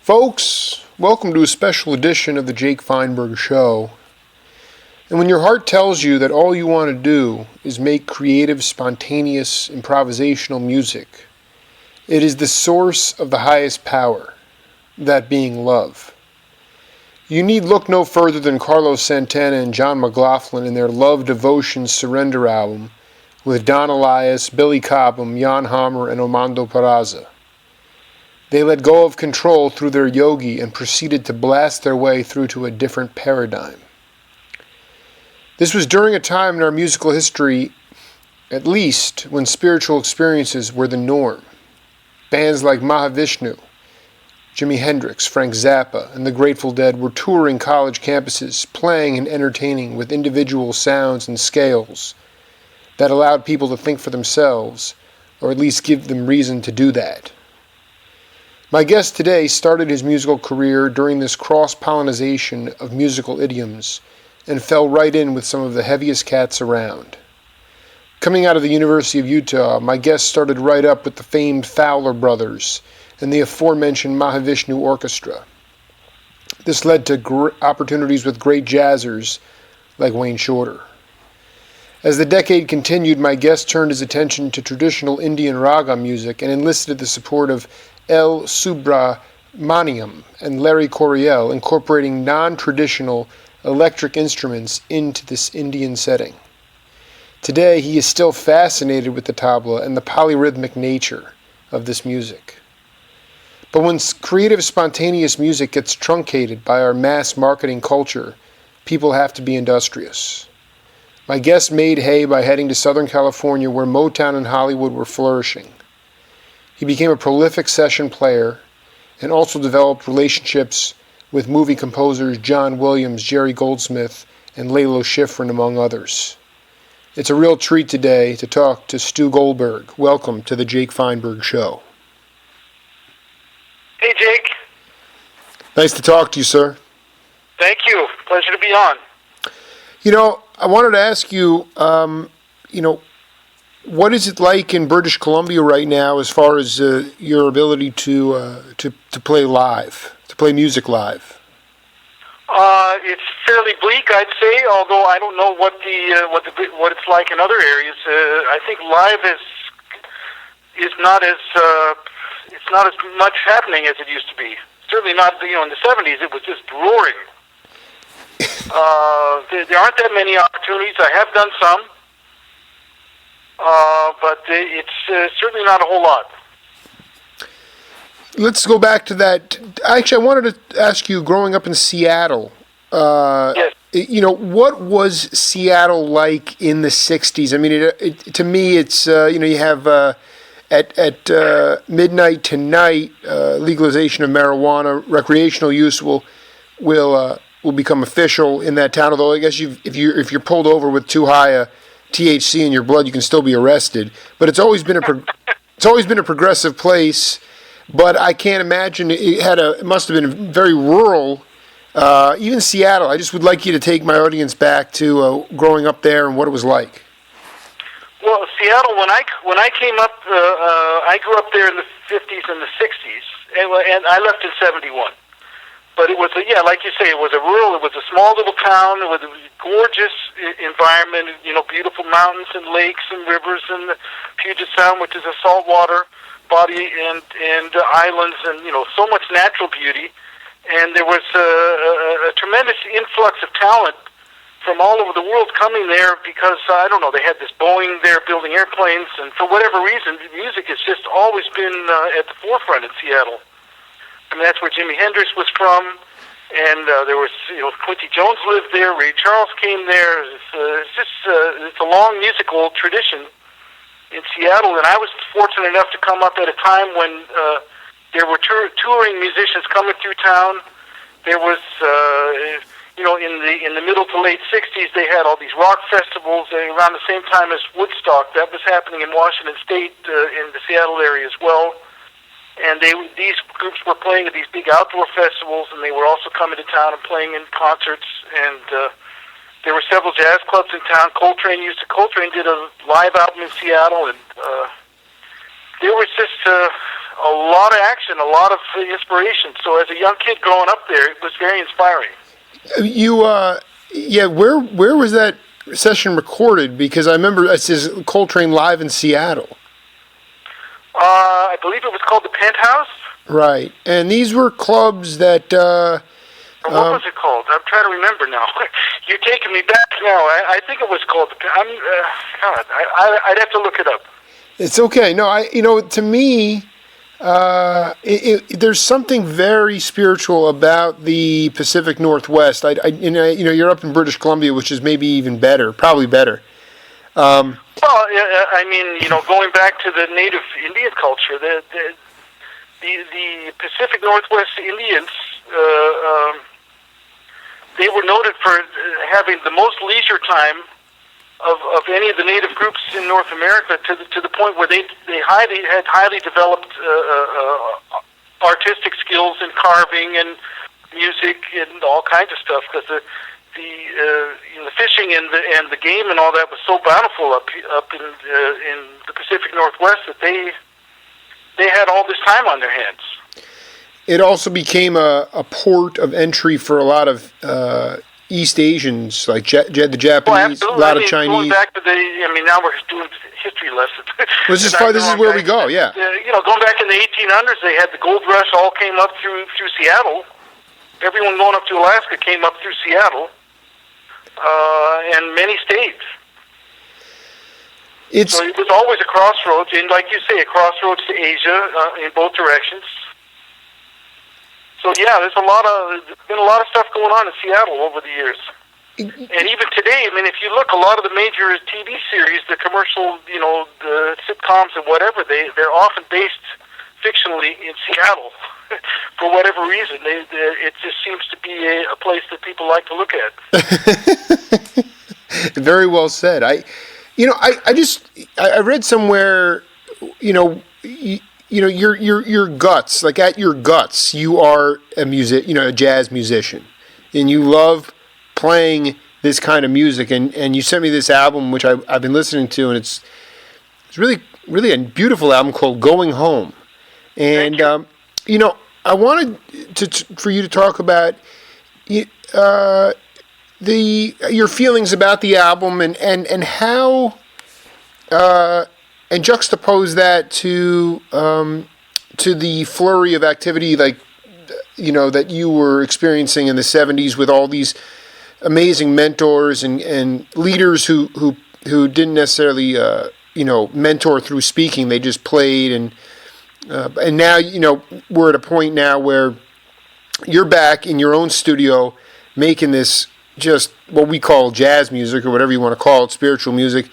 Folks, welcome to a special edition of the Jake Feinberg Show. And when your heart tells you that all you want to do is make creative, spontaneous, improvisational music, it is the source of the highest power, that being love. You need look no further than Carlos Santana and John McLaughlin in their Love, Devotion, Surrender album with Don Elias, Billy Cobham, Jan Hammer, and Armando Peraza. They let go of control through their yogi and proceeded to blast their way through to a different paradigm. This was during a time in our musical history, at least, when spiritual experiences were the norm. Bands like Mahavishnu, Jimi Hendrix, Frank Zappa, and the Grateful Dead were touring college campuses, playing and entertaining with individual sounds and scales that allowed people to think for themselves, or at least give them reason to do that. My guest today started his musical career during this cross-pollination of musical idioms and fell right in with some of the heaviest cats around. Coming out of the University of Utah, my guest started right up with the famed Fowler Brothers and the aforementioned Mahavishnu Orchestra. This led to opportunities with great jazzers like Wayne Shorter. As the decade continued, my guest turned his attention to traditional Indian raga music and enlisted the support of L. Subramaniam and Larry Coryell, incorporating non-traditional electric instruments into this Indian setting. Today, he is still fascinated with the tabla and the polyrhythmic nature of this music. But when creative, spontaneous music gets truncated by our mass marketing culture, people have to be industrious. My guest made hay by heading to Southern California, where Motown and Hollywood were flourishing. He became a prolific session player and also developed relationships with movie composers John Williams, Jerry Goldsmith, and Lalo Schifrin, among others. It's a real treat today to talk to Stu Goldberg. Welcome to the Jake Feinberg Show. Hey, Jake. Nice to talk to you, sir. Thank you. Pleasure to be on. I wanted to ask you, what is it like in British Columbia right now as far as your ability to play live, to play music live? It's fairly bleak, I'd say. Although I don't know what it's like in other areas. I think live is not as it's not as much happening as it used to be. Certainly not. In the '70s, it was just roaring. There aren't that many opportunities. I have done some. But it's certainly not a whole lot. Let's go back to that. Actually, I wanted to ask you, growing up in Seattle, yes. What was Seattle like in the 60s? I mean, to me, it's, you have at midnight tonight, legalization of marijuana, recreational use will become official in that town, although I guess if you're pulled over with too high a THC in your blood, you can still be arrested. But it's always been a progressive place. But I can't imagine it must have been very rural. Even Seattle. I just would like you to take my audience back to growing up there and what it was like. Well, Seattle. When I came up, I grew up there in the 50s and the 60s, and I left in '71. But it was, like you say, it was a small little town with a gorgeous environment, beautiful mountains and lakes and rivers and the Puget Sound, which is a saltwater body, and islands, and, so much natural beauty. And there was a tremendous influx of talent from all over the world coming there because, they had this Boeing there building airplanes, and for whatever reason, music has just always been at the forefront in Seattle. I mean, that's where Jimi Hendrix was from, and there was, Quincy Jones lived there, Ray Charles came there. It's a long musical tradition in Seattle, and I was fortunate enough to come up at a time when there were touring musicians coming through town. There was, in the middle to late '60s, they had all these rock festivals around the same time as Woodstock. That was happening in Washington State, in the Seattle area as well. And these groups were playing at these big outdoor festivals, and they were also coming to town and playing in concerts. And there were several jazz clubs in town. Coltrane did a live album in Seattle, and there was just a lot of action, a lot of inspiration. So as a young kid growing up there, it was very inspiring. Where was that session recorded? Because I remember it says Coltrane Live in Seattle. I believe it was called the Penthouse. Right, and these were clubs that. What was it called? I'm trying to remember now. You're taking me back now. I think it was called the. I'd have to look it up. It's okay. No, to me, there's something very spiritual about the Pacific Northwest. You're up in British Columbia, which is maybe even better, probably better. Well, I mean, going back to the native Indian culture, the Pacific Northwest Indians, they were noted for having the most leisure time of any of the native groups in North America, to the point where they had highly developed artistic skills in carving and music and all kinds of stuff, because the fishing and the game and all that was so bountiful up in the Pacific Northwest that they had all this time on their hands. It also became a port of entry for a lot of East Asians, like the Japanese, a lot of Chinese. Going back to now we're doing history lessons. This is where we go, yeah. Going back in the 1800s, they had the gold rush all came up through Seattle. Everyone going up to Alaska came up through Seattle, and many stayed. So it was always a crossroads, and like you say, a crossroads to Asia in both directions. So yeah, there's been a lot of stuff going on in Seattle over the years. And even today, I mean, if you look, a lot of the major TV series, the commercial, the sitcoms and whatever, they're often based fictionally in Seattle for whatever reason. It just seems to be a place that people like to look at. Very well said. I read somewhere, your guts, like at your guts, you are a jazz musician, and you love playing this kind of music. And you sent me this album, which I've been listening to, and it's really, really a beautiful album called Going Home. And I wanted for you to talk about your feelings about the album and how. And juxtapose that to the flurry of activity, that you were experiencing in the 70s with all these amazing mentors and leaders who didn't necessarily mentor through speaking. They just played, and now we're at a point now where you're back in your own studio making this just what we call jazz music, or whatever you want to call it, spiritual music.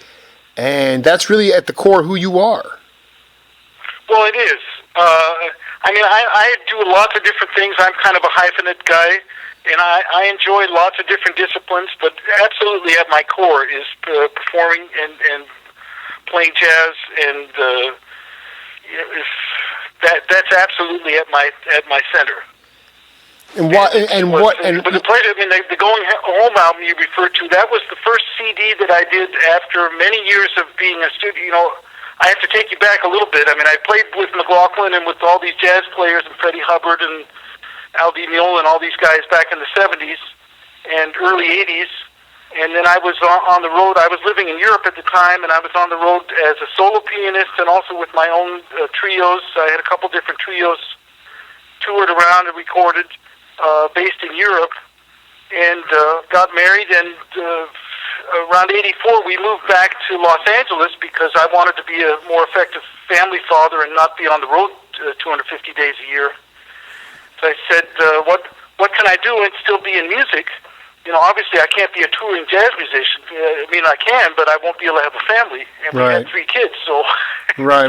And that's really at the core who you are. Well, it is. I do lots of different things. I'm kind of a hyphenate guy, and I enjoy lots of different disciplines, but absolutely at my core is performing and playing jazz, and that's absolutely at my center. And what? It was a pleasure. I mean, the Going Home album you referred to, that was the first CD that I did after many years of being a studio. I have to take you back a little bit. I mean, I played with McLaughlin and with all these jazz players and Freddie Hubbard and Al Di Meola and all these guys back in the 70s and early 80s. And then I was on the road. I was living in Europe at the time, and I was on the road as a solo pianist and also with my own trios. I had a couple different trios toured around and recorded. Based in Europe, and got married, and around 84 we moved back to Los Angeles because I wanted to be a more effective family father and not be on the road 250 days a year. So I said, what can I do and still be in music? Obviously I can't be a touring jazz musician. I mean, I can, but I won't be able to have a family, and we had 3 kids, so... Right.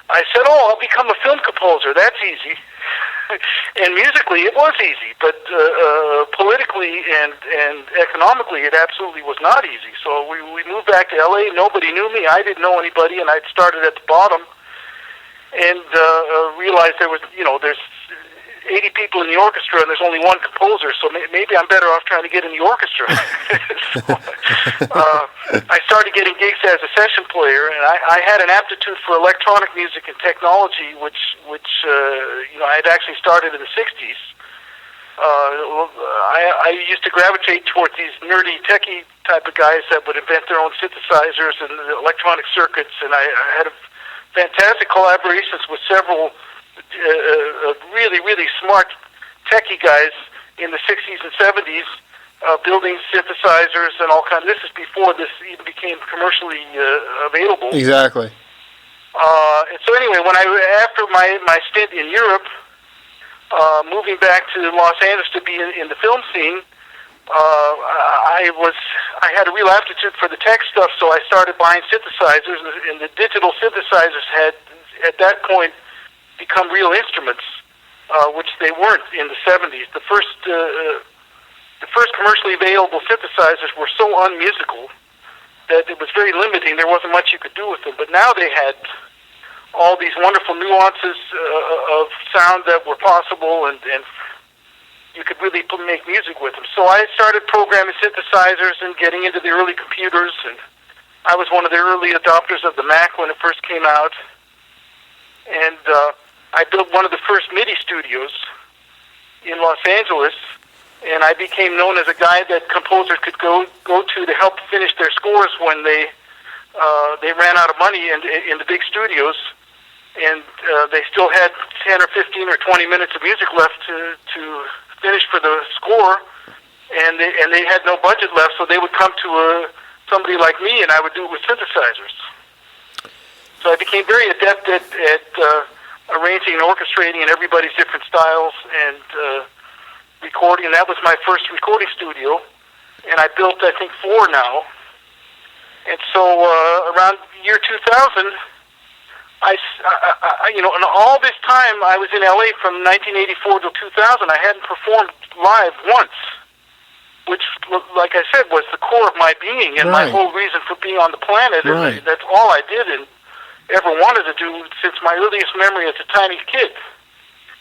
I said, I'll become a film composer. That's easy. And musically, it was easy, but politically and economically, it absolutely was not easy. So we moved back to L.A. Nobody knew me. I didn't know anybody, and I'd started at the bottom and realized there was, there's 80 people in the orchestra and there's only one composer, so maybe I'm better off trying to get in the orchestra. I started getting gigs as a session player, and I had an aptitude for electronic music and technology, which I had actually started in the 60s. I used to gravitate towards these nerdy, techie type of guys that would invent their own synthesizers and electronic circuits, and I had fantastic collaborations with several really, really smart techie guys in the 60s and 70s, building synthesizers and all kinds. This is before this even became commercially available. Exactly. And so anyway, after my stint in Europe, moving back to Los Angeles to be in the film scene, I had a real aptitude for the tech stuff, so I started buying synthesizers, and the digital synthesizers had, at that point, become real instruments, which they weren't in the 70s. The first commercially available synthesizers were so unmusical that it was very limiting. There wasn't much you could do with them. But now they had all these wonderful nuances of sound that were possible, and you could really make music with them. So I started programming synthesizers and getting into the early computers, and I was one of the early adopters of the Mac when it first came out. And I built one of the first MIDI studios in Los Angeles, and I became known as a guy that composers could go to help finish their scores when they ran out of money in the big studios, and they still had 10 or 15 or 20 minutes of music left to finish for the score, and they had no budget left, so they would come to somebody like me, and I would do it with synthesizers. So I became very adept at arranging and orchestrating in everybody's different styles and recording. And that was my first recording studio, and I built, I think, 4 now. And so around year 2000, and all this time I was in LA from 1984 to 2000. I hadn't performed live once, which, like I said, was the core of my being and my whole reason for being on the planet. Right. And that's all I did and ever wanted to do since my earliest memory as a tiny kid,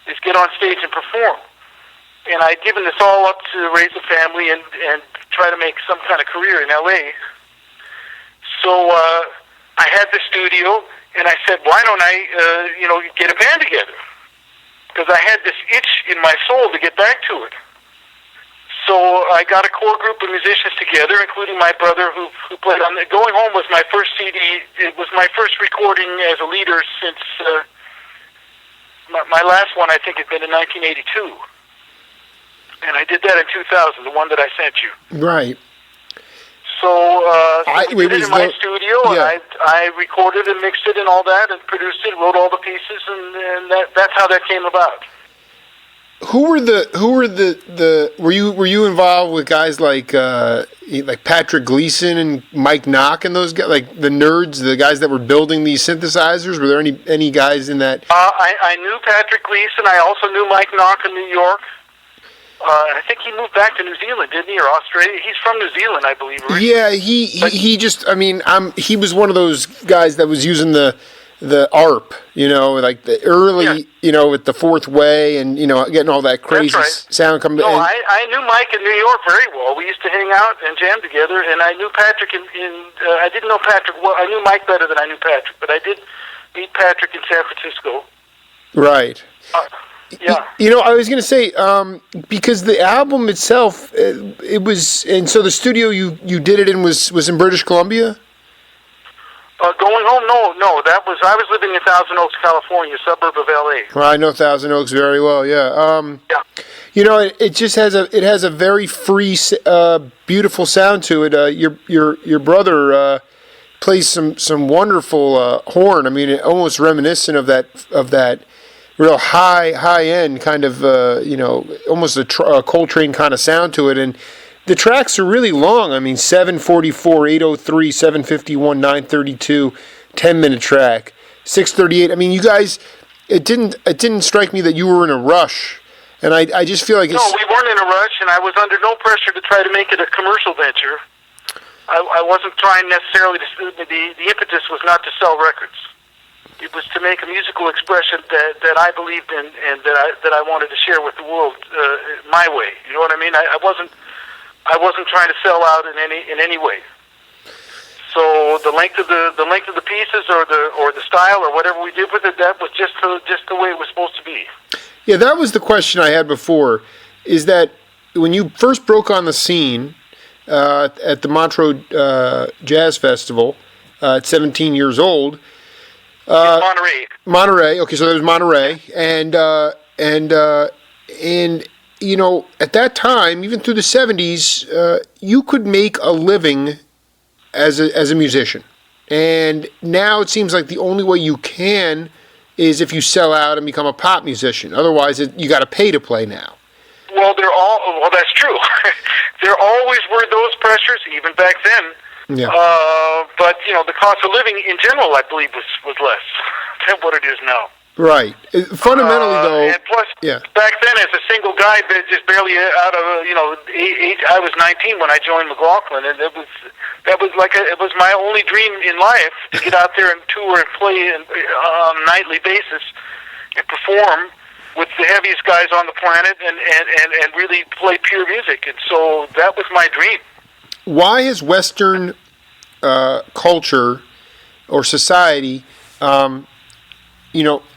is get on stage and perform. And I'd given this all up to raise a family and try to make some kind of career in LA. So I had the studio, and I said, why don't I, get a band together? Because I had this itch in my soul to get back to it. So I got a core group of musicians together, including my brother who played on it. Going Home was my first CD. It was my first recording as a leader since my last one, I think, had been in 1982. And I did that in 2000, the one that I sent you. Right. So we did it in my studio, yeah. and I recorded and mixed it and all that, and produced it, wrote all the pieces, and that's how that came about. Were you involved with guys like Patrick Gleason and Mike Knock and those guys, like the nerds, the guys that were building these synthesizers? Were there any guys in that? I knew Patrick Gleason. I also knew Mike Knock in New York. I think he moved back to New Zealand, didn't he, or Australia? He's from New Zealand, I believe. Right? Yeah, he was one of those guys that was using the ARP, like the early, with the fourth way and, getting all that crazy sound coming. No, I knew Mike in New York very well. We used to hang out and jam together, and I knew Patrick I didn't know Patrick well. I knew Mike better than I knew Patrick, but I did meet Patrick in San Francisco. Right. Yeah. I was going to say, because the album itself, it was, and so the studio you did it in was in British Columbia? Going Home, no. I was living in Thousand Oaks, California, a suburb of L.A. Well, I know Thousand Oaks very well. Yeah. Yeah. It just has a very free, beautiful sound to it. Your brother plays some wonderful horn. I mean, almost reminiscent of that real high end kind of almost a Coltrane kind of sound to it. And the tracks are really long. I mean, 7:44, 8:03, 7:51, 9:32, 10-minute track, 6:38. I mean, you guys, it didn't strike me that you were in a rush, and I just feel like no, we weren't in a rush, and I was under no pressure to try to make it a commercial venture. I wasn't trying necessarily to. The impetus was not to sell records. It was to make a musical expression that I believed in and that I wanted to share with the world my way. You know what I mean? I wasn't trying to sell out in any way. So the length of the pieces or the style or whatever we did with it, that was just the way it was supposed to be. Yeah, that was the question I had before. Is that when you first broke on the scene at the Montreux Jazz Festival at 17 years old? Monterey. Monterey. Okay, so that was Monterey, and you know, at that time, even through the 70s, you could make a living as a musician, and now it seems like the only way you can is if you sell out and become a pop musician. Otherwise, you got to pay to play now. Well, that's true. There always were those pressures, even back then. Yeah. But you know, the cost of living in general, I believe, was less than what it is now. Right. Fundamentally, though. And plus, back then, as a single guy, just barely out of age, I was 19 when I joined McLaughlin, and it was my only dream in life to get out there and tour and play on a nightly basis and perform with the heaviest guys on the planet and really play pure music. And so that was my dream. Why has Western culture or society,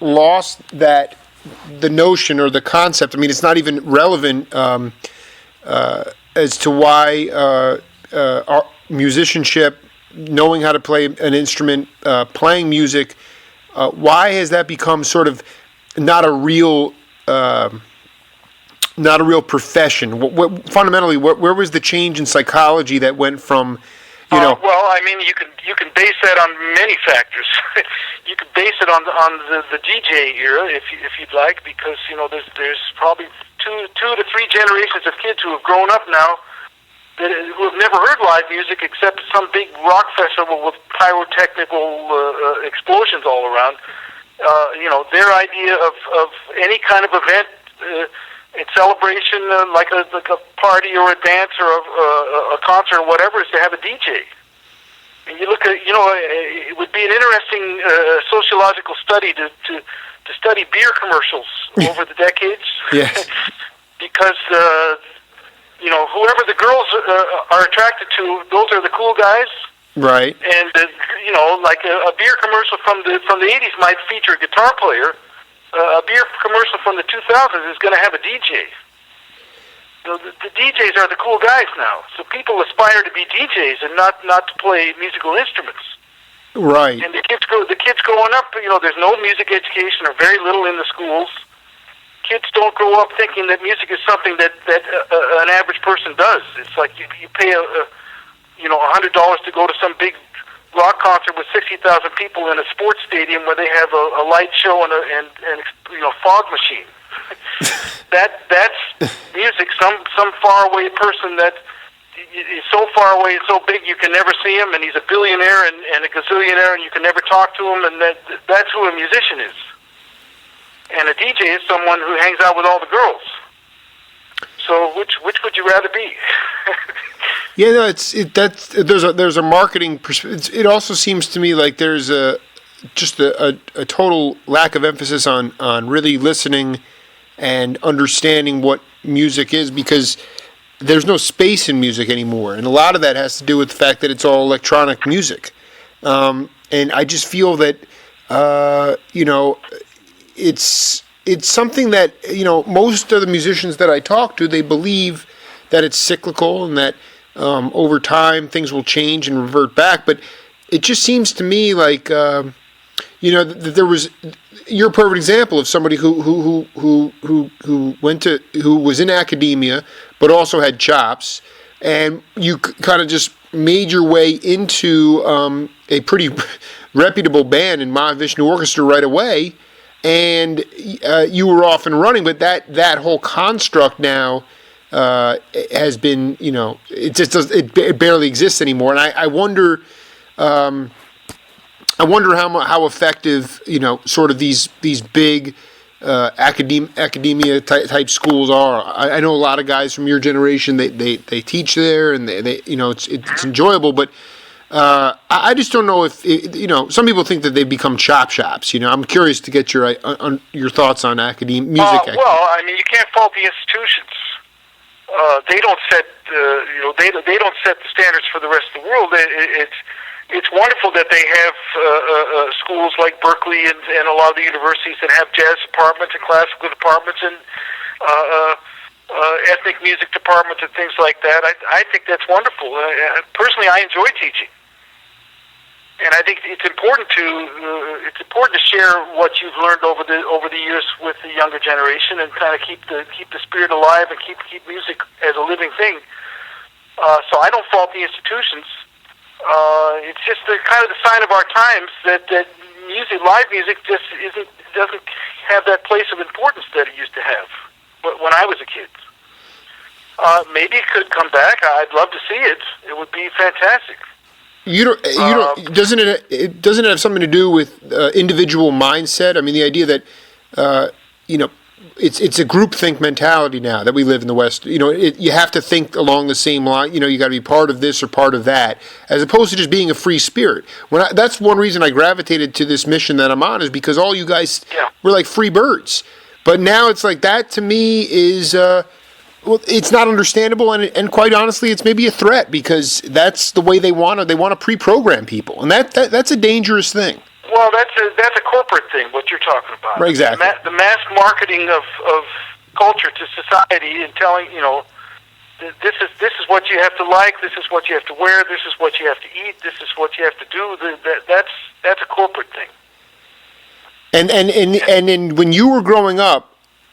lost the notion or the concept? I mean, it's not even relevant as to why our musicianship, knowing how to play an instrument, playing music, why has that become sort of not a real profession? Fundamentally, where was the change in psychology that went from, Well, I mean, you can base that on many factors. You can base it on the DJ era, if you'd like, because there's probably two to three generations of kids who have grown up now who have never heard live music except some big rock festival with pyrotechnical explosions all around. Their idea of any kind of event in celebration, like a party or a dance or a concert or whatever, is to have a DJ. And you look at, it would be an interesting sociological study to study beer commercials over the decades. Yes. Because whoever the girls are attracted to, those are the cool guys. Right. And like a beer commercial from the 80s might feature a guitar player. A beer commercial from the 2000s is going to have a DJ. The DJs are the cool guys now. So people aspire to be DJs and not to play musical instruments. Right. And the kids growing up, there's no music education or very little in the schools. Kids don't grow up thinking that music is something that an average person does. It's like you pay $100 to go to some big rock concert with 60,000 people in a sports stadium where they have a light show and fog machine. That's music. Some faraway person that is so far away and so big you can never see him, and he's a billionaire and a gazillionaire, and you can never talk to him, and that's who a musician is. And a DJ is someone who hangs out with all the girls. So which would you rather be? Yeah, no, there's a marketing perspective. It also seems to me like there's a total lack of emphasis on really listening and understanding what music is, because there's no space in music anymore, and a lot of that has to do with the fact that it's all electronic music. And I just feel that it's something that most of the musicians that I talk to, they believe that it's cyclical and that over time things will change and revert back. But it just seems to me like that there was. You're a perfect example of somebody who was in academia but also had chops, and you kind of just made your way into a pretty reputable band in Mahavishnu Orchestra right away, and you were off and running. But that whole construct now has been, it barely exists anymore. And I wonder how effective, sort of these big academia type schools are. I know a lot of guys from your generation. They teach there, and they it's enjoyable. But I just don't know if some people think that they've become chop shops. I'm curious to get your thoughts on music. Well, I mean, you can't fault the institutions. They don't set they don't set the standards for the rest of the world. It's wonderful that they have schools like Berkeley and a lot of the universities that have jazz departments and classical departments and ethnic music departments and things like that. I think that's wonderful. Personally, I enjoy teaching. And I think it's important to share what you've learned over the years with the younger generation and kind of keep the spirit alive and keep music as a living thing. So I don't fault the institutions. It's just kind of the sign of our times that live music just doesn't have that place of importance that it used to have when I was a kid. Maybe it could come back. I'd love to see it. It would be fantastic. Doesn't it have something to do with individual mindset? I mean, the idea that it's a groupthink mentality now that we live in the West. You have to think along the same line. You got to be part of this or part of that, as opposed to just being a free spirit. That's one reason I gravitated to this mission that I'm on, is because all you guys were like free birds. But now it's like that to me is. It's not understandable, and quite honestly, it's maybe a threat, because that's the way they want to pre-program people, and that's a dangerous thing. Well, that's a corporate thing. What you're talking about, right? Exactly. The mass marketing of culture to society and telling this is what you have to like, this is what you have to wear, this is what you have to eat, this is what you have to do. That's a corporate thing. And when you were growing up,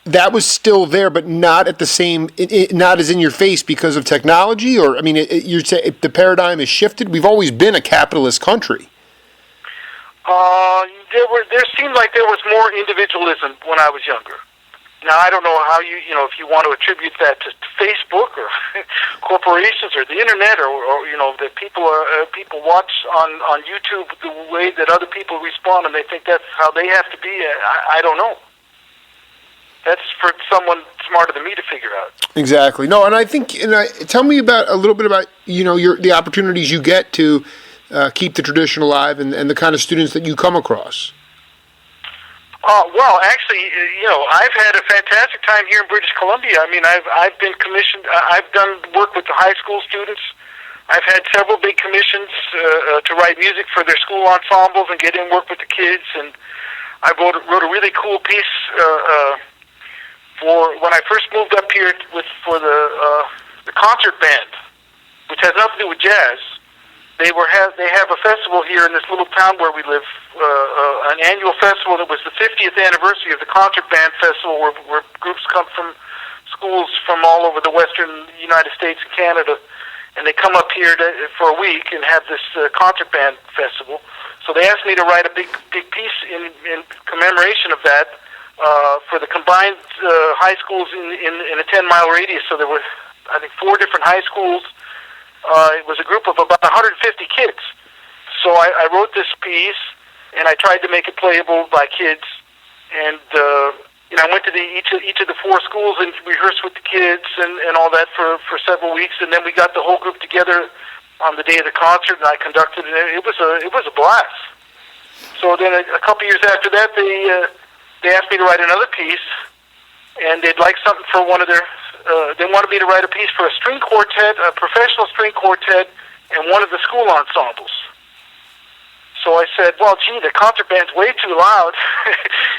that was still there, but not at the same, not as in your face because of technology? Or, I mean, you'd say the paradigm has shifted? We've always been a capitalist country. There seemed like there was more individualism when I was younger. Now, I don't know how if you want to attribute that to Facebook or corporations or the internet or that people watch on YouTube the way that other people respond and they think that's how they have to be. I don't know. That's for someone smarter than me to figure out. Exactly. No, and I think, tell me a little bit about, the opportunities you get to keep the tradition alive and the kind of students that you come across. Well, actually, I've had a fantastic time here in British Columbia. I mean, I've been commissioned. I've done work with the high school students. I've had several big commissions to write music for their school ensembles and get in work with the kids. And I wrote a really cool piece for when I first moved up here for the concert band, which has nothing to do with jazz. They have a festival here in this little town where we live, an annual festival that was the 50th anniversary of the concert band festival, where groups come from schools from all over the western United States and Canada, and they come up here for a week and have this concert band festival. So they asked me to write a big piece in commemoration of that for the combined high schools in a 10-mile radius. So there were, I think, 4 different high schools. It was a group of about 150 kids. So I wrote this piece, and I tried to make it playable by kids. And I went to each of the 4 schools and rehearsed with the kids and all that for several weeks. And then we got the whole group together on the day of the concert, and I conducted it. It was a blast. So then a couple years after that, they asked me to write another piece, and they'd like something for one of their. They wanted me to write a piece for a string quartet, a professional string quartet, and one of the school ensembles. So I said, well, gee, the concert band's way too loud.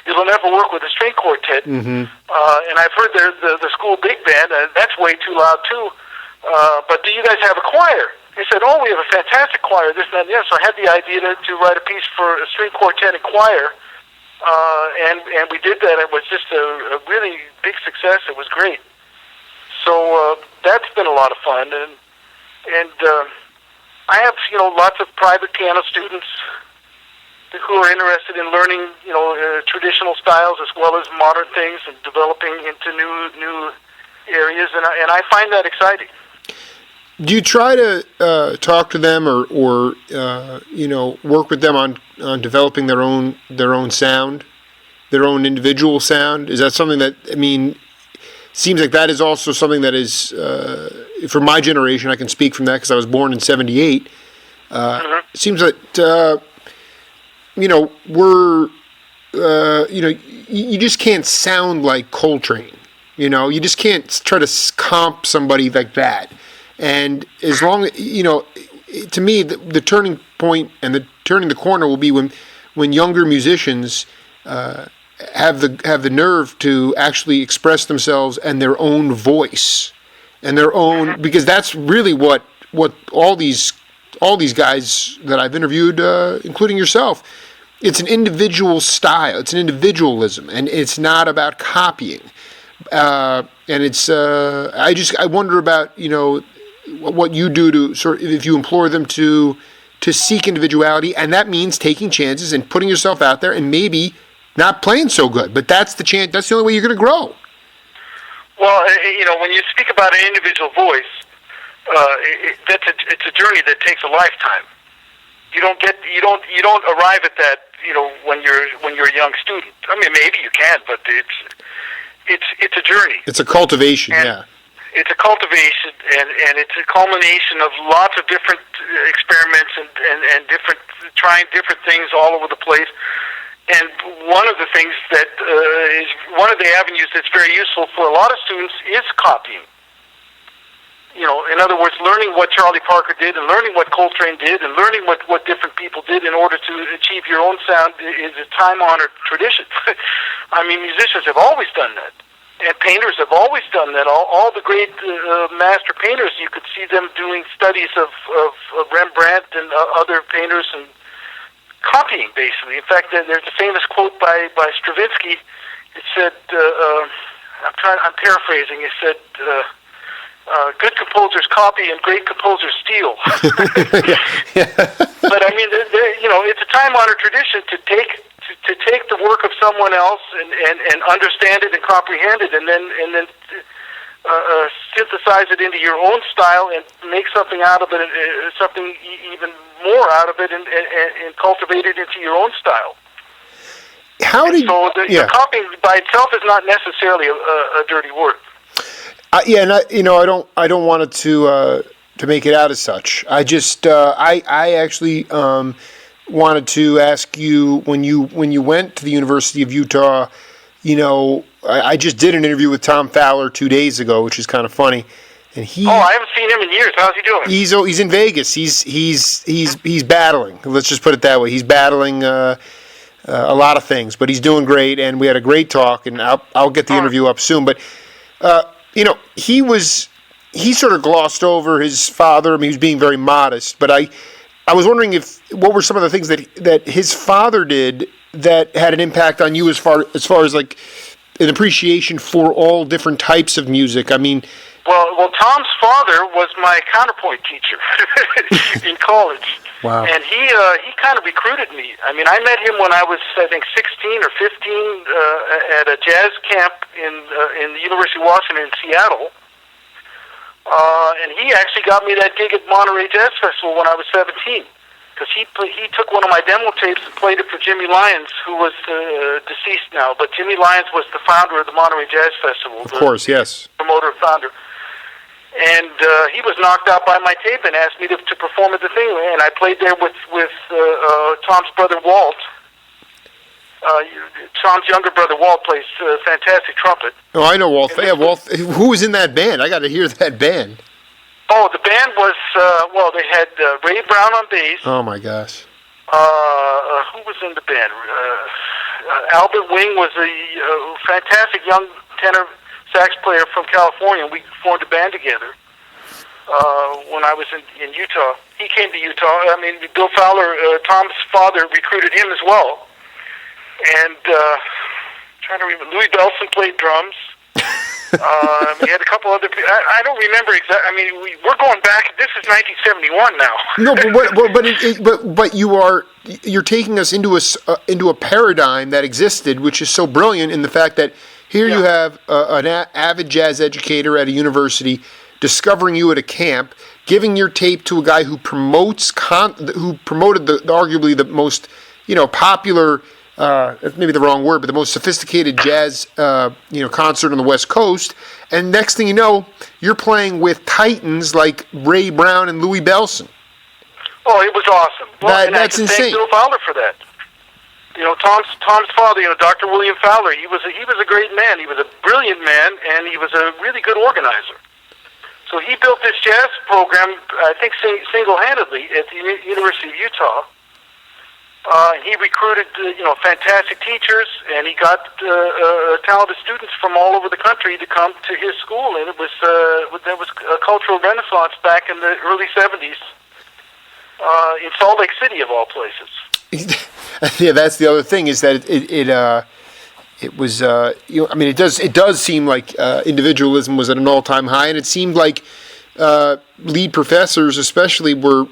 It'll never work with a string quartet. Mm-hmm. And I've heard the school big band, and that's way too loud, too. But do you guys have a choir? They said, oh, we have a fantastic choir, this, and that, and the other. So I had the idea to write a piece for a string quartet and choir, and we did that. It was just a really big success. It was great. So that's been a lot of fun, and I have lots of private piano students who are interested in learning traditional styles as well as modern things and developing into new areas, and I find that exciting. Do you try to talk to them or work with them on developing their own sound, their own individual sound? Is that something that, seems like that is also something that is, for my generation, I can speak from that because I was born in 78, It seems that we're you just can't sound like Coltrane. You just can't try to comp somebody like that. And as long to me, the turning point and turning the corner will be when younger musicians have the nerve to actually express themselves and their own voice and their own, because that's really what all these guys that I've interviewed, including yourself, it's an individual style, it's an individualism, and it's not about copying. And it's I wonder about what you do to sort of, if you implore them to seek individuality, and that means taking chances and putting yourself out there and maybe not playing so good, but that's the chance. That's the only way you're going to grow. Well, when you speak about an individual voice, it's a journey that takes a lifetime. You don't arrive at that when you're a young student. I mean, maybe you can, but it's a journey. It's a cultivation, yeah. It's a cultivation, and it's a culmination of lots of different experiments and trying different things all over the place. And one of the things that is one of the avenues that's very useful for a lot of students is copying. In other words, learning what Charlie Parker did and learning what Coltrane did and learning what different people did in order to achieve your own sound is a time-honored tradition. I mean, musicians have always done that. And painters have always done that. All the great master painters, you could see them doing studies of Rembrandt and other painters and copying, basically. In fact, there's a famous quote by Stravinsky. It said, I'm paraphrasing. It said, "Good composers copy and great composers steal." Yeah. But I mean, it's a time-honored tradition to take the work of someone else and understand it and comprehend it, and then synthesize it into your own style and make something out of it, something even more out of it, and cultivate it into your own style. The copying by itself is not necessarily a dirty word. And I don't want it to make it out as such. I just I actually wanted to ask you, when you went to the University of Utah, I just did an interview with Tom Fowler 2 days ago, which is kind of funny. And I haven't seen him in years. How's he doing? He's in Vegas. He's battling. Let's just put it that way. He's battling a lot of things, but he's doing great. And we had a great talk. And I'll get the interview up soon. But he sort of glossed over his father. I mean, he was being very modest. But I was wondering what were some of the things that his father did that had an impact on you as far as like an appreciation for all different types of music. I mean, well, Tom's father was my counterpoint teacher in college. Wow. And he kind of recruited me. I mean, I met him when I was, I think, 16 or 15 at a jazz camp in the University of Washington in Seattle. And he actually got me that gig at Monterey Jazz Festival when I was 17. Because he took one of my demo tapes and played it for Jimmy Lyons, who was deceased now. But Jimmy Lyons was the founder of the Monterey Jazz Festival. Of course, yes. Promoter and founder. And he was knocked out by my tape and asked me to perform at the thing. And I played there with Tom's brother, Walt. Tom's younger brother, Walt, plays fantastic trumpet. Oh, I know Walt. Yeah, Walt. Who was in that band? I got to hear that band. Oh, the band was, they had Ray Brown on bass. Oh, my gosh. Who was in the band? Albert Wing was a fantastic young tenor sax player from California. We formed a band together when I was in Utah. He came to Utah. I mean, Bill Fowler, Tom's father, recruited him as well. And trying to remember, Louis Belson played drums. We had a couple other people. I don't remember exactly. I mean, we're going back. This is 1971 now. No, but you're taking us into a paradigm that existed, which is so brilliant in the fact that here you have an avid jazz educator at a university discovering you at a camp, giving your tape to a guy who promoted arguably the most popular. Maybe the wrong word, but the most sophisticated jazz, concert on the West Coast. And next thing you know, you're playing with titans like Ray Brown and Louis Belson. Oh, it was awesome. Well, That's insane. Thank Bill Fowler for that. You know, Tom's father, you know, Dr. William Fowler. He was a great man. He was a brilliant man, and he was a really good organizer. So he built this jazz program, I think, single-handedly at the University of Utah. He recruited, fantastic teachers, and he got talented students from all over the country to come to his school. And there was a cultural renaissance back in the early '70s in Salt Lake City, of all places. Yeah, that's the other thing, is that it was it does seem like individualism was at an all-time high, and it seemed like lead professors especially were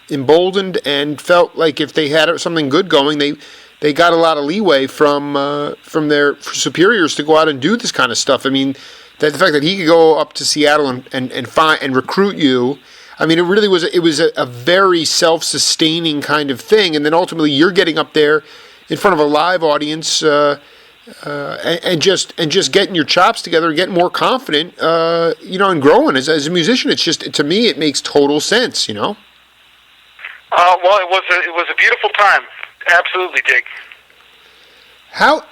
emboldened and felt like if they had something good going, they got a lot of leeway from their superiors to go out and do this kind of stuff. I mean, the fact that he could go up to Seattle and recruit you, I mean, it really was a very self-sustaining kind of thing, and then ultimately you're getting up there in front of a live audience and just getting your chops together and getting more confident, and growing as a musician. It's just, to me, it makes total sense, you know. Well, it was a beautiful time, absolutely, Jake. How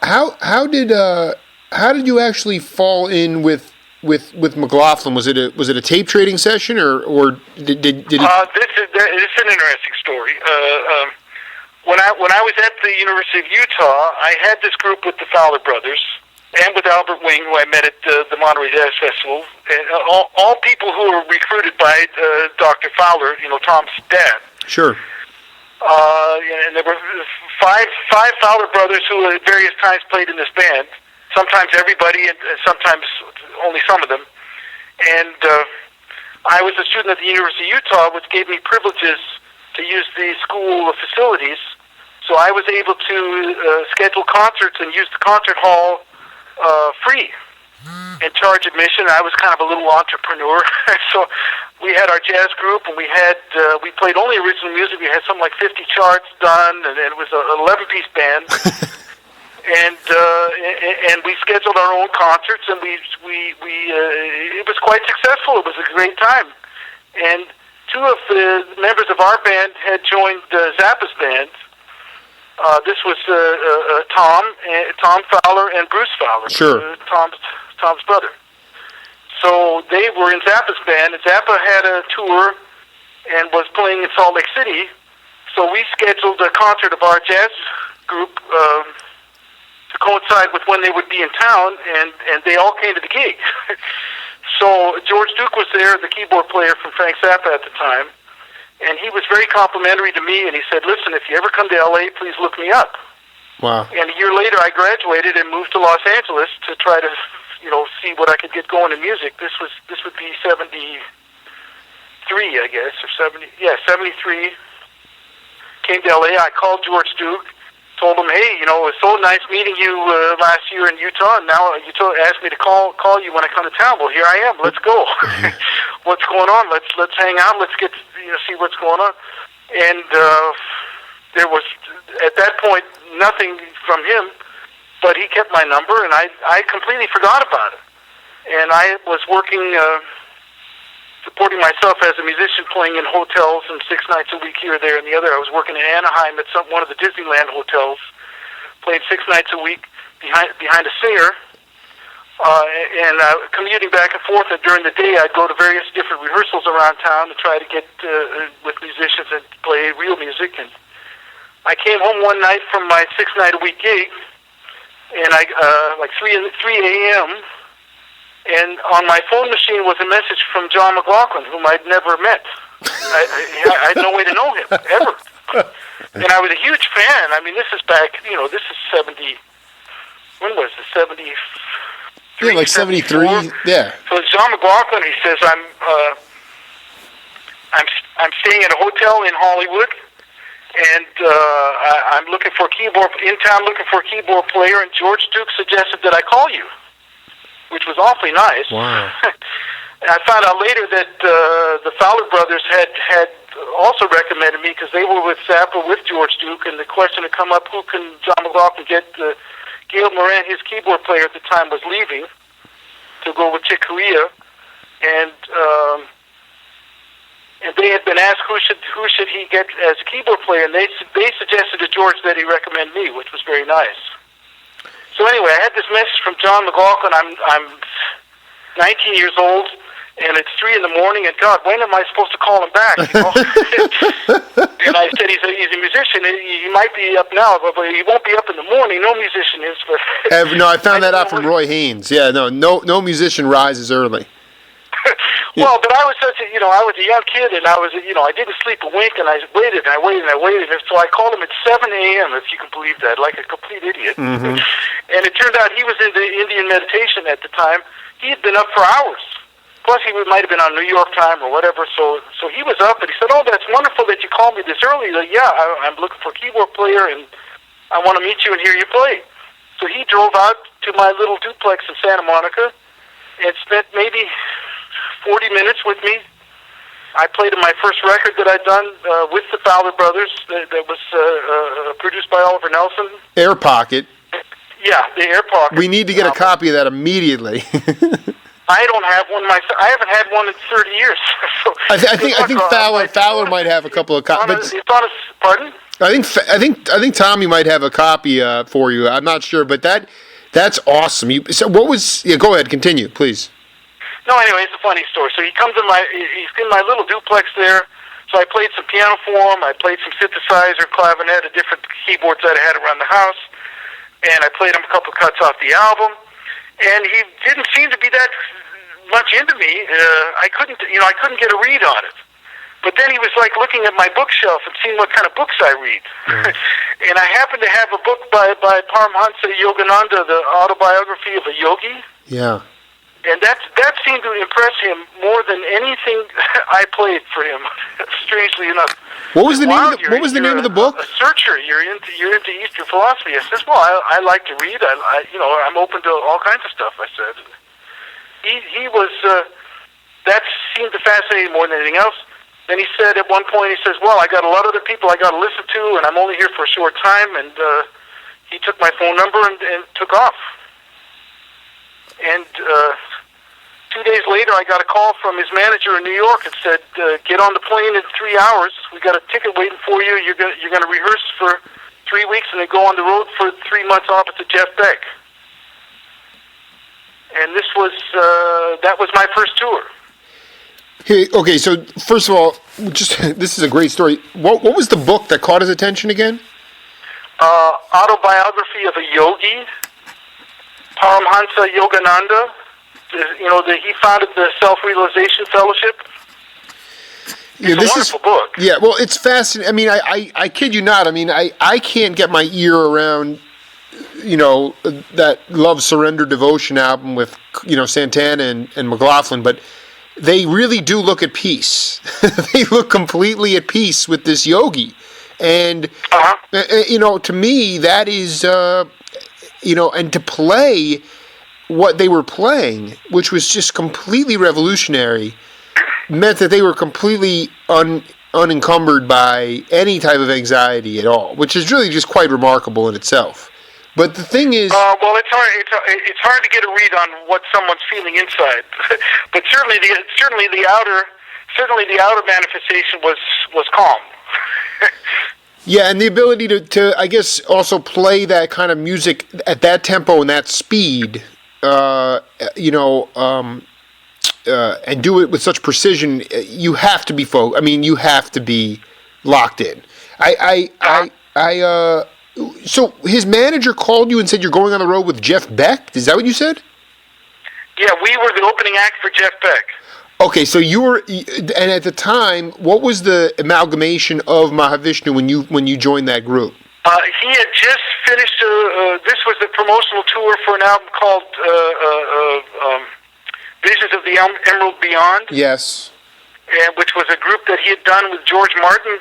did you actually fall in with McLaughlin? Was it a tape trading session, or did he? This is an interesting story. When I was at the University of Utah, I had this group with the Fowler brothers and with Albert Wing, who I met at the Monterey Jazz Festival, and all people who were recruited by Dr. Fowler, Tom's dad. Sure. And there were five Fowler brothers who at various times played in this band. Sometimes everybody, and sometimes only some of them. And I was a student at the University of Utah, which gave me privileges to use the school facilities. So I was able to schedule concerts and use the concert hall free and charge admission. I was kind of a little entrepreneur. So we had our jazz group, and we played only original music. We had something like 50 charts done, and it was an 11-piece band. And we scheduled our own concerts, and it was quite successful. It was a great time. And two of the members of our band had joined Zappa's band. This was Tom Fowler and Bruce Fowler, sure. Tom's brother. So they were in Zappa's band, and Zappa had a tour and was playing in Salt Lake City. So we scheduled a concert of our jazz group to coincide with when they would be in town, and they all came to the gig. So George Duke was there, the keyboard player from Frank Zappa at the time, and he was very complimentary to me, and he said, "Listen, if you ever come to L.A., please look me up." Wow. And a year later, I graduated and moved to Los Angeles to try to, see what I could get going in music. This would be 73, I guess, or 73. Came to L.A., I called George Duke, told him, "Hey, it was so nice meeting you last year in Utah, and now you asked me to call you when I come to town. Well, here I am. Let's go. What's going on? Let's hang out. Let's get see what's going on." And there was at that point nothing from him, but he kept my number, and I completely forgot about it. And I was working, supporting myself as a musician, playing in hotels and 6 nights a week here, there, and the other. I was working in Anaheim at one of the Disneyland hotels, playing 6 nights a week behind a singer, and commuting back and forth. And during the day, I'd go to various different rehearsals around town to try to get with musicians and play real music. And I came home one night from my 6-night-a-week gig, and like 3 a.m., and on my phone machine was a message from John McLaughlin, whom I'd never met. I had no way to know him, ever. And I was a huge fan. I mean, this is back, this is 70, when was it, 73? Yeah, like 73, yeah. So it's John McLaughlin. He says, I'm staying at a hotel in Hollywood, and I'm looking for a keyboard player, and George Duke suggested that I call you, which was awfully nice. Wow. And I found out later that the Fowler brothers had also recommended me, because they were with Zappa with George Duke, and the question had come up, who can John McLaughlin get? Gail Moran, his keyboard player at the time, was leaving to go with Chick Corea, and and they had been asked who should he get as a keyboard player, and they suggested to George that he recommend me, which was very nice. So anyway, I had this message from John McLaughlin. I'm 19 years old, and it's 3 in the morning, and God, when am I supposed to call him back? You know? And I said, he's a musician. He might be up now, but he won't be up in the morning. No musician is. But no, I found that out from Roy Haynes. Yeah, no musician rises early. Well, but I was I was a young kid, and I didn't sleep a wink, and I waited, and I waited, and I waited, and so I called him at 7 a.m., if you can believe that, like a complete idiot. Mm-hmm. And it turned out he was into Indian meditation at the time. He had been up for hours. Plus, he might have been on New York time or whatever, so he was up, and he said, "Oh, that's wonderful that you called me this early." Like, yeah, I'm looking for a keyboard player, and I want to meet you and hear you play. So he drove out to my little duplex in Santa Monica and spent maybe 40 minutes with me. I played in my first record that I'd done with the Fowler Brothers that was produced by Oliver Nelson. Air Pocket. Yeah, the Air Pocket. We need to get a copy of that immediately. I don't have one myself. I haven't had one in 30 years. So I think Fowler might have a couple of copies. Pardon? I think Tommy might have a copy for you. I'm not sure, but that's awesome. So what was? Yeah, go ahead. Continue, please. No, anyway, it's a funny story. So he's in my little duplex there. So I played some piano for him. I played some synthesizer, clavinet, and different keyboards that I had around the house. And I played him a couple cuts off the album. And he didn't seem to be that much into me. I couldn't get a read on it. But then he was like looking at my bookshelf and seeing what kind of books I read. Mm. And I happened to have a book by Paramhansa Yogananda, the autobiography of a yogi. Yeah. And that seemed to impress him more than anything I played for him. Strangely enough. What was the name of the book? A searcher. You're into Eastern philosophy. I says, well, I like to read. I'm open to all kinds of stuff. I said. He was. That seemed to fascinate him more than anything else. Then he said at one point, he says, well, I got a lot of other people I got to listen to, and I'm only here for a short time. And he took my phone number and took off. And 2 days later, I got a call from his manager in New York and said, "Get on the plane in 3 hours. We got a ticket waiting for you. You're going to rehearse for 3 weeks and then go on the road for 3 months opposite Jeff Beck." And that was my first tour. Hey, okay, so first of all, this is a great story. What was the book that caught his attention again? Autobiography of a Yogi, Paramhansa Yogananda. He founded the Self-Realization Fellowship. It's a wonderful book. Yeah, well, it's fascinating. I mean, I kid you not. I mean, I can't get my ear around, that Love, Surrender, Devotion album with, Santana and McLaughlin, but they really do look at peace. They look completely at peace with this yogi. And, to me, that is, and to play what they were playing, which was just completely revolutionary, meant that they were completely unencumbered by any type of anxiety at all, which is really just quite remarkable in itself. But the thing is, well, it's hard to get a read on what someone's feeling inside. But certainly the outer manifestation was calm. Yeah, and the ability to I guess also play that kind of music at that tempo and that speed. And do it with such precision. You have to be you have to be locked in. So his manager called you and said you're going on the road with Jeff Beck. Is that what you said? Yeah, we were the opening act for Jeff Beck. Okay, so you were, and at the time, what was the amalgamation of Mahavishnu when you joined that group? He had just finished. This was the promotional tour for an album called Visions of the Emerald Beyond. Yes. And which was a group that he had done with George Martin.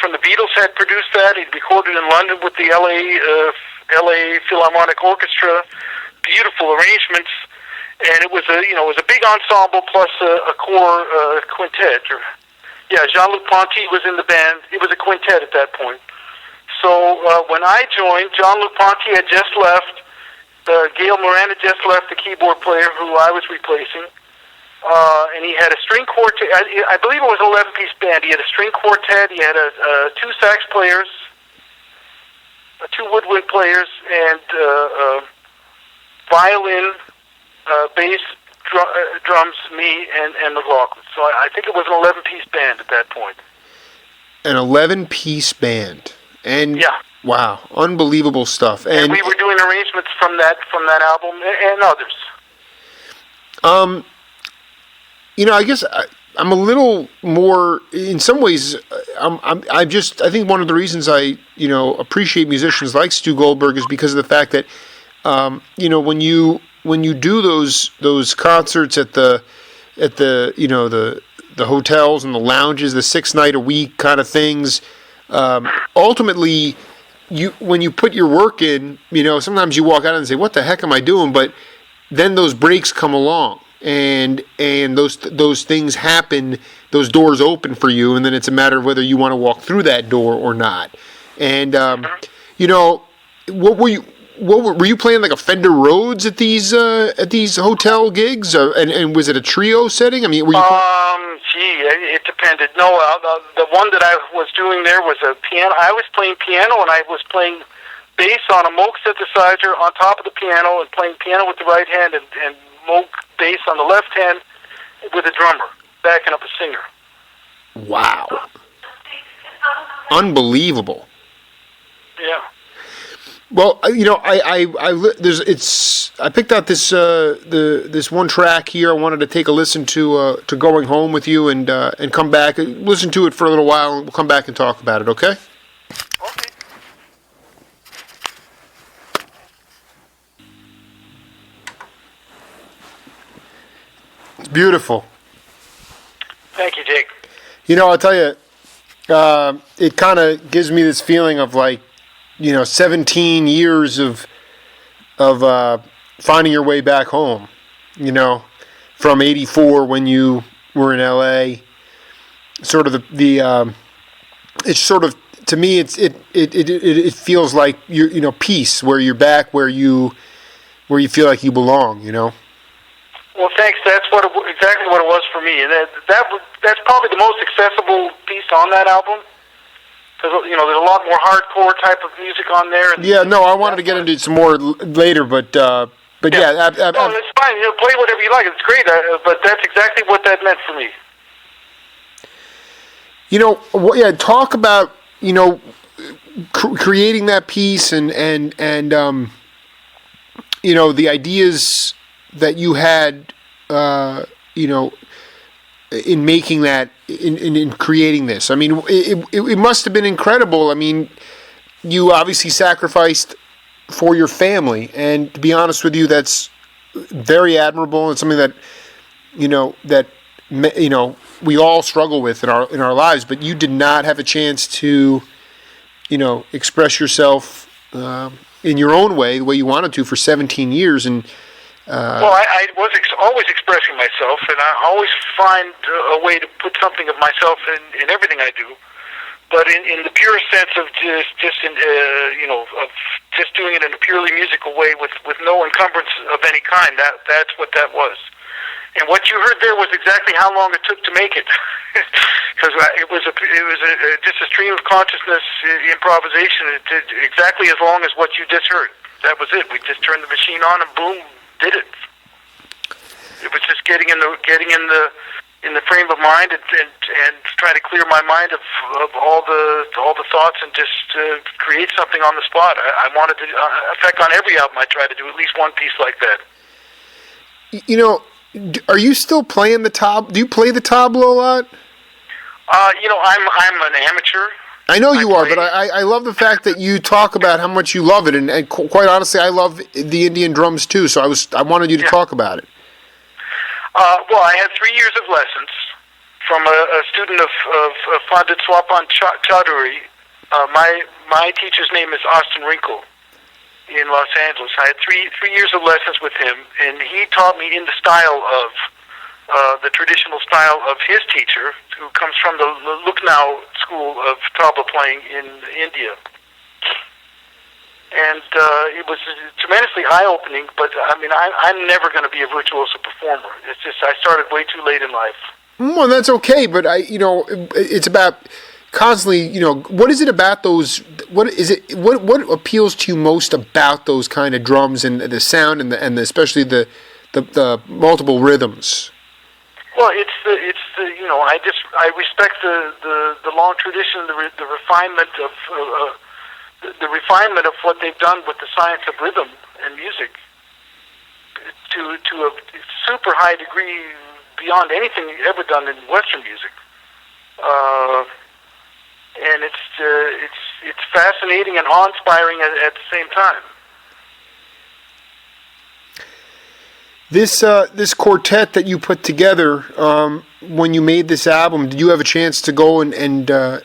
From the Beatles had produced that. He'd recorded in London with the L.A. Philharmonic Orchestra. Beautiful arrangements, and it was a big ensemble plus a core quintet. Jean-Luc Ponty was in the band. It was a quintet at that point. So when I joined, Jean-Luc Ponty had just left. Gail Moran had just left, the keyboard player who I was replacing. and he had a string quartet. I believe it was an 11-piece band. He had a string quartet. He had two sax players, two woodwind players, and violin, bass, drums, me, and McLaughlin. So I think it was an 11-piece band at that point. An 11-piece band. And yeah. Wow, unbelievable stuff. And we were doing arrangements from that album and others. I guess I'm a little more, in some ways, I think one of the reasons I, appreciate musicians like Stu Goldberg is because of the fact that, when you do those concerts at the hotels and the lounges, the 6-night-a-week kind of things, ultimately, when you put your work in, sometimes you walk out and say, "What the heck am I doing?" But then those breaks come along, and those things happen. Those doors open for you, and then it's a matter of whether you want to walk through that door or not. And what were you playing, like a Fender Rhodes at these hotel gigs, and was it a trio setting? I mean, were you? It depended. No, the one that I was doing there was a piano. I was playing piano, and I was playing bass on a Moog synthesizer on top of the piano, and playing piano with the right hand, and Moog bass on the left hand with a drummer backing up a singer. Wow! Unbelievable. Yeah. Well, I picked out this one track here. I wanted to take a listen to Going Home with you and come back, listen to it for a little while, and we'll come back and talk about it. Okay? Okay. It's beautiful. Thank you, Jake. I'll tell you, it kind of gives me this feeling of 17 years of finding your way back home, from 84 when you were in LA. Sort of it's sort of, to me, it feels like peace, where you're back, where you feel like you belong, Well, thanks. That's exactly what it was for me, and that's probably the most accessible piece on that album. Because, there's a lot more hardcore type of music on there. And I wanted to get into some more later, but yeah. No, it's fine. Play whatever you like. It's great, but that's exactly what that meant for me. Talk about, creating that piece and the ideas that you had, in making that, in creating this. I mean, it must have been incredible. I mean, you obviously sacrificed for your family, and to be honest with you, that's very admirable. It's something that we all struggle with in our lives. But you did not have a chance to, express yourself in your own way, the way you wanted to, for 17 years, and. Well, I was always expressing myself, and I always find a way to put something of myself in everything I do. But in the purest sense of just doing it in a purely musical way with no encumbrance of any kind, that's what that was. And what you heard there was exactly how long it took to make it, because it was just a stream of consciousness improvisation. It did exactly as long as what you just heard. That was it. We just turned the machine on and boom. Did it. It was just getting in the frame of mind and trying to clear my mind of all the thoughts and just create something on the spot. I wanted to, in fact, on every album I try to do at least one piece like that. Are you still playing the tabla? Do you play the tabla a lot? I'm an amateur. I know you are, but I love the fact that you talk about how much you love it, and quite honestly, I love the Indian drums too. So I wanted you to talk about it. Well, I had 3 years of lessons from a student of Pandit Swapan Chaudhuri. My teacher's name is Austin Wrinkle in Los Angeles. I had three years of lessons with him, and he taught me in the style of the traditional style of his teacher, who comes from the Lucknow school of tabla playing in India. And it was tremendously eye-opening, but I mean, I'm never going to be a virtuoso performer. It's just I started way too late in life. Well, that's okay, but it's about constantly, what is it about those? What is it? What appeals to you most about those kind of drums and the sound and especially the multiple rhythms? Well, it's the I respect the long tradition, the refinement of the refinement of what they've done with the science of rhythm and music to a super high degree beyond anything ever done in Western music. And it's fascinating and awe-inspiring at the same time. This quartet that you put together, when you made this album, did you have a chance to go and go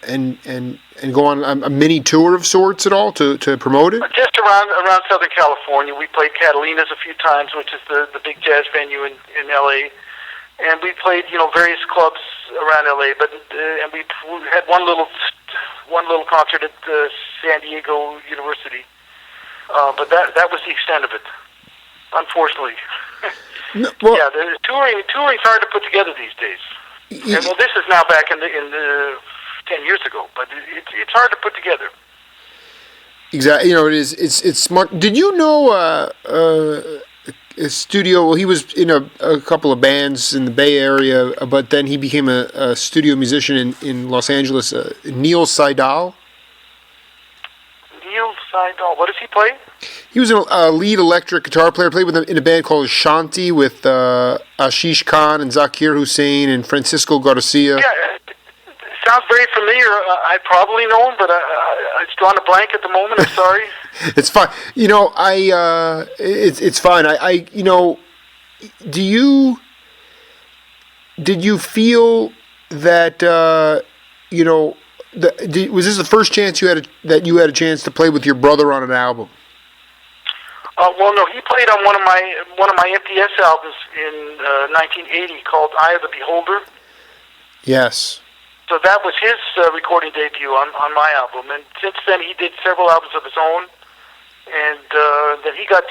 on a mini tour of sorts at all to promote it? Just around Southern California. We played Catalina's a few times, which is the big jazz venue in LA, and we played various clubs around LA. But and we had one little concert at San Diego University. But that was the extent of it, unfortunately. No, well, yeah, the touring's hard to put together these days. And well, this is now back in the 10 years ago, but it's hard to put together. Exactly, it is. It's smart. Did you know a studio? Well, he was in a couple of bands in the Bay Area, but then he became a studio musician in Los Angeles. Neil Seidel. Neil Seidel. What does he play? He was a lead electric guitar player. Played with him in a band called Shanti with Ashish Khan and Zakir Hussain and Francisco Garcia. Yeah, it sounds very familiar. I probably know him, but it's drawn a blank at the moment. I'm sorry. It's fine. It's fine. Did you feel that was this the first chance you had a chance to play with your brother on an album? Well, no, he played on one of my MPS albums in 1980 called "Eye of the Beholder." Yes. So that was his recording debut on my album, and since then he did several albums of his own. And then he got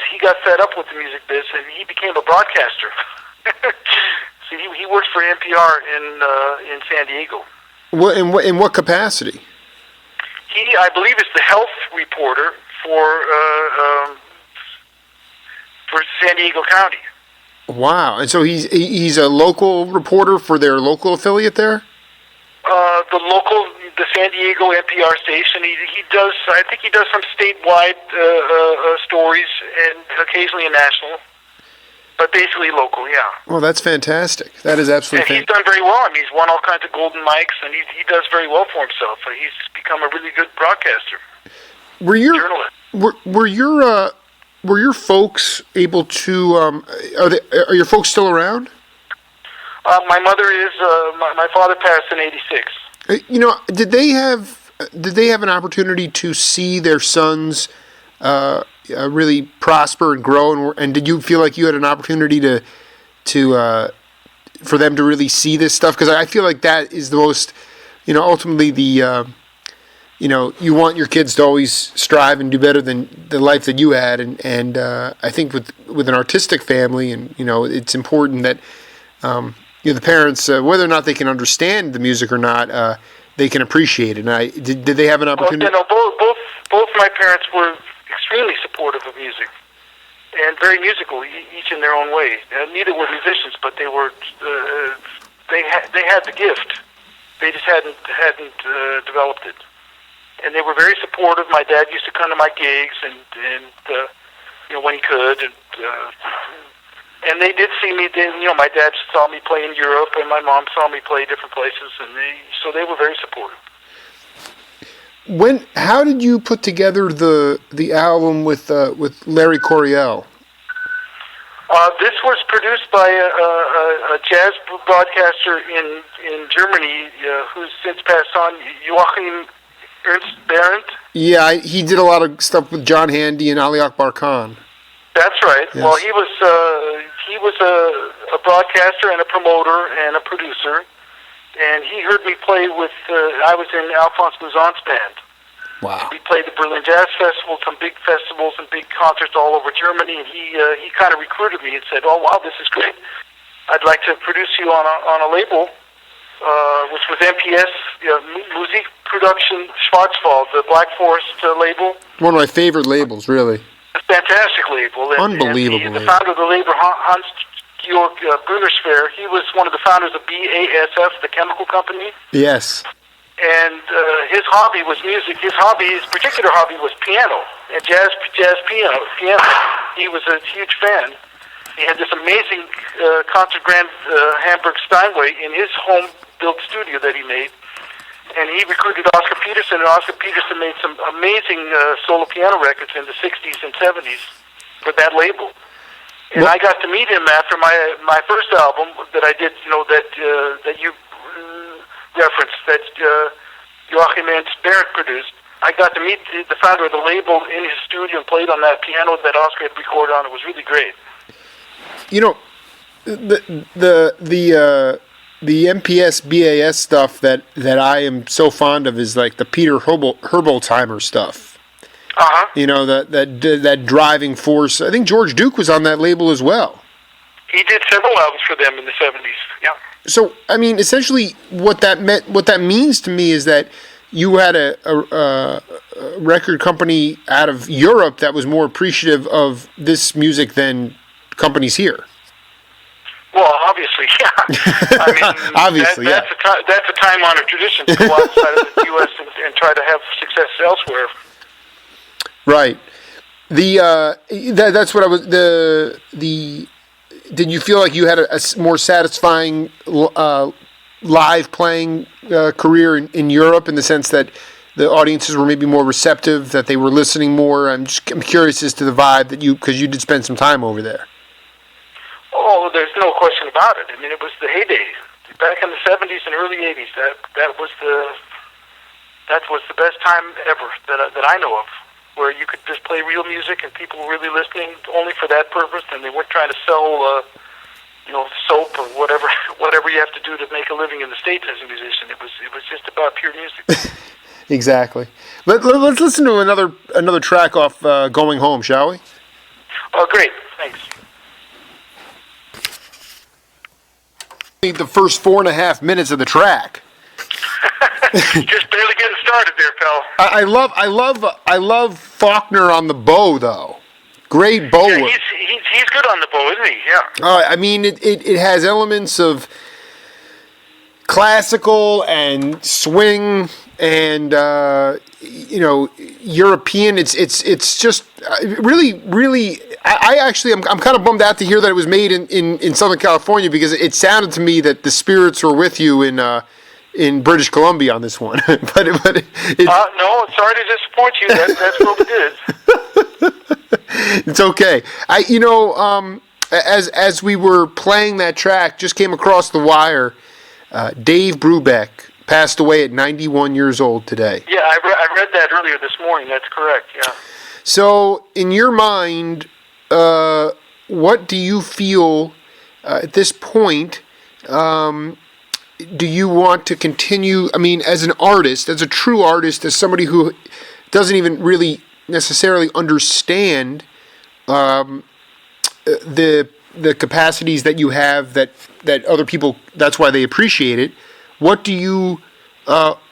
fed up with the music biz, and he became a broadcaster. So he works for NPR in San Diego. What in what capacity? He, I believe, is the health reporter for San Diego County. Wow! And so he's a local reporter for their local affiliate there. The San Diego NPR station. He does. I think he does some statewide stories and occasionally a national, but basically local. Yeah. Well, that's fantastic. That is absolutely. And he's done very well. I mean, he's won all kinds of golden mics, and he does very well for himself. He's become a really good broadcaster. Were your folks able to? Are your folks still around? My mother is. My father passed in '86. Did they have an opportunity to see their sons really prosper and grow? And did you feel like you had an opportunity for them to really see this stuff? Because I feel like that is the most, ultimately the. You want your kids to always strive and do better than the life that you had, and I think with an artistic family, and it's important that the parents, whether or not they can understand the music or not, they can appreciate it. And did they have an opportunity? Both my parents were extremely supportive of music and very musical, each in their own way. Neither were musicians, but they were they had the gift. They just hadn't developed it. And they were very supportive. My dad used to come to my gigs, and when he could, and they did see me. My dad saw me play in Europe, and my mom saw me play different places, and so they were very supportive. How did you put together the album with Larry Coryell? This was produced by a jazz broadcaster in Germany who's since passed on, Joachim Ernst Behrendt. Yeah, he did a lot of stuff with John Handy and Ali Akbar Khan. That's right. Yes. Well, he was a broadcaster and a promoter and a producer, and he heard me play with. I was in Alphonse Mouzon's band, Wow. We played the Berlin Jazz Festival, some big festivals and big concerts all over Germany, and he kind of recruited me and said, "Oh wow, this is great. I'd like to produce you on a label," which was MPS, Musik Production Schwarzwald, the Black Forest label. One of my favorite labels, really. A fantastic label. Unbelievable. And the founder of the label, Hans-Georg Brunnerswehr, he was one of the founders of BASF, the chemical company. Yes. And his hobby was music. His particular hobby was piano and jazz piano. He was a huge fan. He had this amazing concert grand Hamburg Steinway in his home-built studio that he made. And he recruited Oscar Peterson, and Oscar Peterson made some amazing solo piano records in the 60s and 70s for that label. And I got to meet him after my first album that I did, that you referenced, that Joachim Ernst Barrett produced. I got to meet the founder of the label in his studio and played on that piano that Oscar had recorded on. It was really great. The MPS BAS stuff that I am so fond of is like the Peter Herbolzheimer stuff. Uh-huh. That driving force. I think George Duke was on that label as well. He did several albums for them in the 70s. Yeah. So I mean, essentially, what that means to me is that you had a record company out of Europe that was more appreciative of this music than companies here. Well, obviously, yeah. I mean, obviously, that's a time-honored tradition to go outside of the U.S. and try to have success elsewhere. Right. That's what I was. Did you feel like you had a more satisfying live playing career in Europe, in the sense that the audiences were maybe more receptive, that they were listening more? I'm curious as to the vibe because you did spend some time over there. Oh, there's no question about it. I mean, it was the heyday back in the 70s and early 80s. That was the best time ever that I know of, where you could just play real music and people were really listening only for that purpose, and they weren't trying to sell, soap or whatever you have to do to make a living in the States as a musician. It was just about pure music. Exactly. Let's listen to another track off Going Home, shall we? Oh, great. Thanks. The first 4.5 minutes of the track. Just barely getting started there, pal. I love Faulkner on the bow, though. Great bow. Yeah, he's good on the bow, isn't he? Yeah. I mean, it has elements of classical and swing and European. It's just really. I'm kind of bummed out to hear that it was made in Southern California, because it sounded to me that the spirits were with you in British Columbia on this one. but no, sorry to disappoint you. That's what we did. It's okay. As we were playing that track, just came across the wire. Dave Brubeck passed away at 91 years old today. Yeah, I read that earlier this morning. That's correct. Yeah. So, in your mind, what do you feel at this point? Do you want to continue? I mean, as an artist, as a true artist, as somebody who doesn't even really necessarily understand the capacities that you have, that other people, that's why they appreciate it. What do you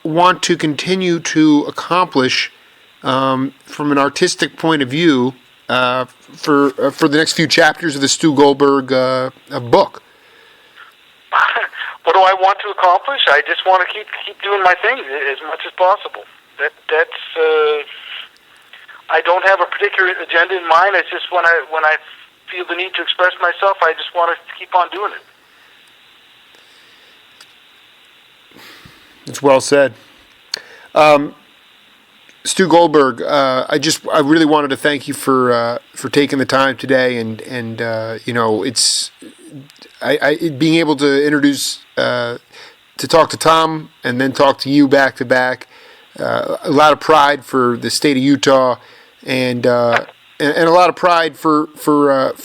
want to continue to accomplish from an artistic point of view for the next few chapters of the Stu Goldberg book? What do I want to accomplish? I just want to keep doing my thing as much as possible. That's I don't have a particular agenda in mind. It's just when I feel the need to express myself, I just want to keep on doing it. It's well said. Stu Goldberg, I really wanted to thank you for taking the time today, and it's being able to introduce to talk to Tom and then talk to you back to back. A lot of pride for the state of Utah, and a lot of pride for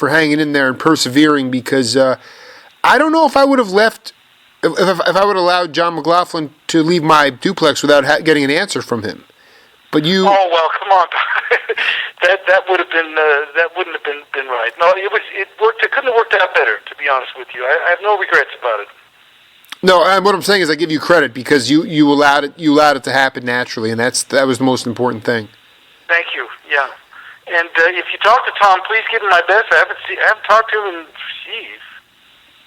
hanging in there and persevering, because I don't know if I would have left. If I would have allowed John McLaughlin to leave my duplex without getting an answer from him. But you. Oh well, come on. that would have been that wouldn't have been right. No, it worked. It couldn't have worked out better, to be honest with you. I have no regrets about it. No, what I'm saying is I give you credit because you allowed it to happen naturally, and that was the most important thing. Thank you. Yeah, and if you talk to Tom, please give him my best. I haven't talked to him in jeez.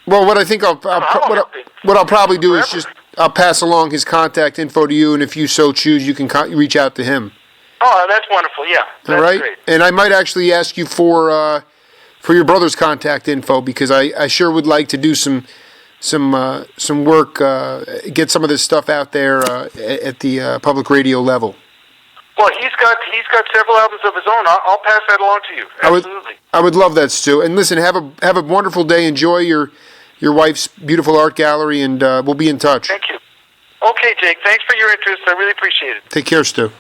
Well, what I think what I'll probably do is just I'll pass along his contact info to you, and if you so choose, you can reach out to him. Oh, that's wonderful. Yeah, that's all right. Great. And I might actually ask you for your brother's contact info because I sure would like to do some work, get some of this stuff out there at the public radio level. Well, he's got several albums of his own. I'll pass that along to you. Absolutely. I would love that, Stu. And listen, have a wonderful day. Enjoy your wife's beautiful art gallery, and we'll be in touch. Thank you. Okay, Jake. Thanks for your interest. I really appreciate it. Take care, Stu.